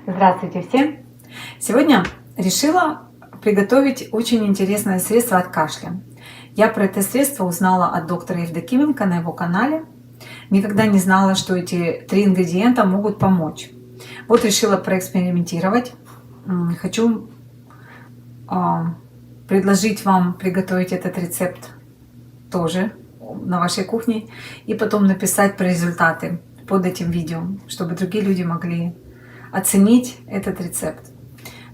Здравствуйте всем! Сегодня решила приготовить очень интересное средство от кашля. Я про это средство узнала от доктора Евдокименко на его канале. Никогда не знала, что эти 3 ингредиента могут помочь. Вот решила проэкспериментировать. Хочу предложить вам приготовить этот рецепт тоже на вашей кухне и потом написать про результаты под этим видео, чтобы другие люди могли оценить этот рецепт.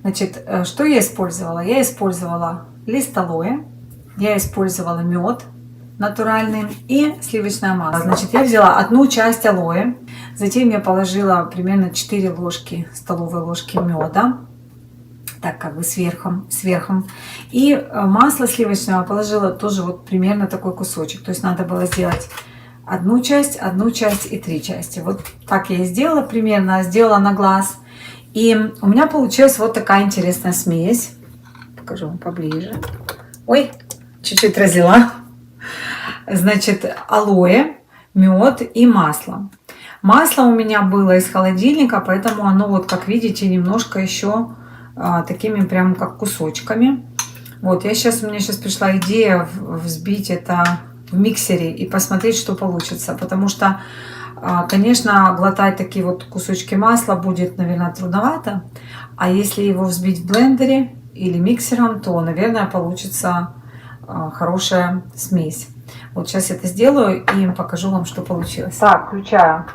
Значит, что я использовала? Я использовала лист алоэ, я использовала мед натуральный и сливочное масло. Значит, я взяла 1 часть алоэ, затем я положила примерно 4 столовые ложки меда, так как бы сверху. И масло сливочного положила тоже вот примерно такой кусочек. То есть надо было сделать 1 часть и 3 части. Вот так я и сделала примерно, сделала на глаз. И у меня получилась вот такая интересная смесь. Покажу вам поближе. Ой, чуть-чуть разлила. Значит, алоэ, мед и масло. Масло у меня было из холодильника, поэтому оно, вот как видите, немножко еще такими прям как кусочками. Вот, у меня сейчас пришла идея взбить это в миксере и посмотреть, что получится. Потому что, конечно, глотать такие вот кусочки масла будет, наверное, трудновато. А если его взбить в блендере или миксером, то, наверное, получится хорошая смесь. Вот сейчас это сделаю и покажу вам, что получилось. Так, включаю.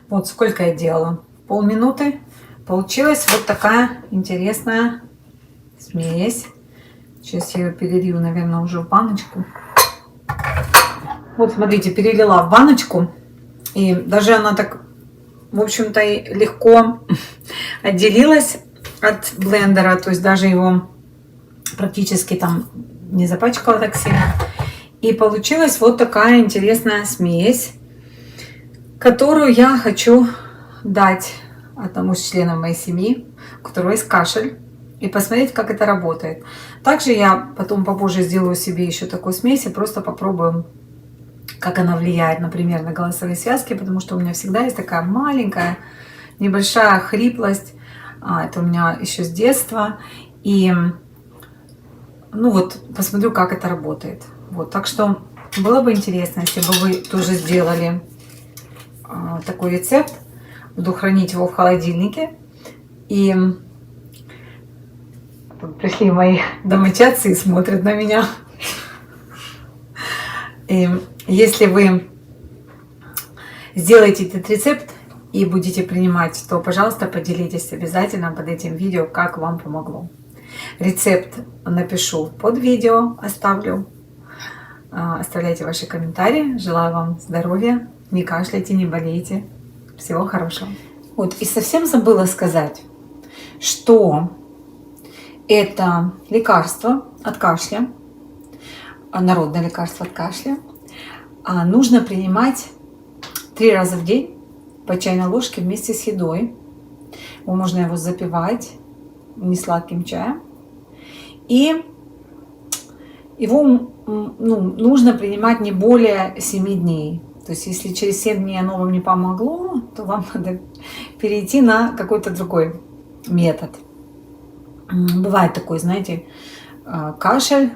Вот сколько я делала. Полминуты. Получилась вот такая интересная смесь. Сейчас я ее перелью, наверное, уже в баночку. Вот, смотрите, перелила в баночку. И даже она так, в общем-то, легко отделилась от блендера. То есть даже его практически там не запачкала так сильно. И получилась вот такая интересная смесь, которую я хочу дать одному из членов моей семьи, у которого есть кашель, и посмотреть, как это работает. Также я потом попозже сделаю себе еще такую смесь и просто попробую, как она влияет, например, на голосовые связки, потому что у меня всегда есть такая маленькая, небольшая хриплость. Это у меня еще с детства. И, ну вот, посмотрю, как это работает. Вот, так что было бы интересно, если бы вы тоже сделали такой рецепт. Буду хранить его в холодильнике. И тут пришли мои домочадцы и смотрят на меня. И если вы сделаете этот рецепт и будете принимать, то, пожалуйста, поделитесь обязательно под этим видео, как вам помогло. Рецепт напишу под видео, оставлю. Оставляйте ваши комментарии. Желаю вам здоровья. Не кашляйте, не болейте. Всего хорошего. Вот, и совсем забыла сказать, что это лекарство от кашля, народное лекарство от кашля, нужно принимать 3 раза в день по чайной ложке вместе с едой. Можно его запивать несладким чаем. И его нужно принимать не более 7 дней. То есть, если через 7 дней оно вам не помогло, то вам надо перейти на какой-то другой метод. Бывает такой, знаете, кашель,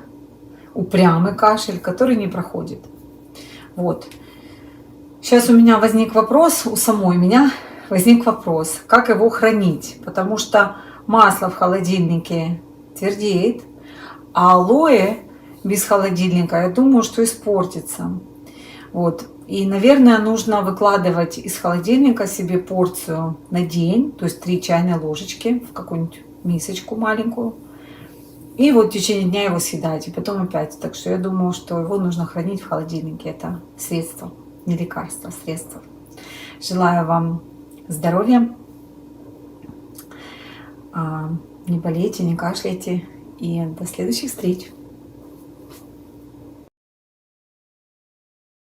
упрямый кашель, который не проходит. Вот. Сейчас у меня возник вопрос, у самой меня возник вопрос, как его хранить. Потому что масло в холодильнике твердеет, а алоэ без холодильника, я думаю, что испортится. Вот. И, наверное, нужно выкладывать из холодильника себе порцию на день, то есть 3 чайные ложечки в какую-нибудь мисочку маленькую. И вот в течение дня его съедать, и потом опять. Так что я думаю, что его нужно хранить в холодильнике. Это средство, не лекарство, а средство. Желаю вам здоровья, не болейте, не кашляйте, и до следующих встреч.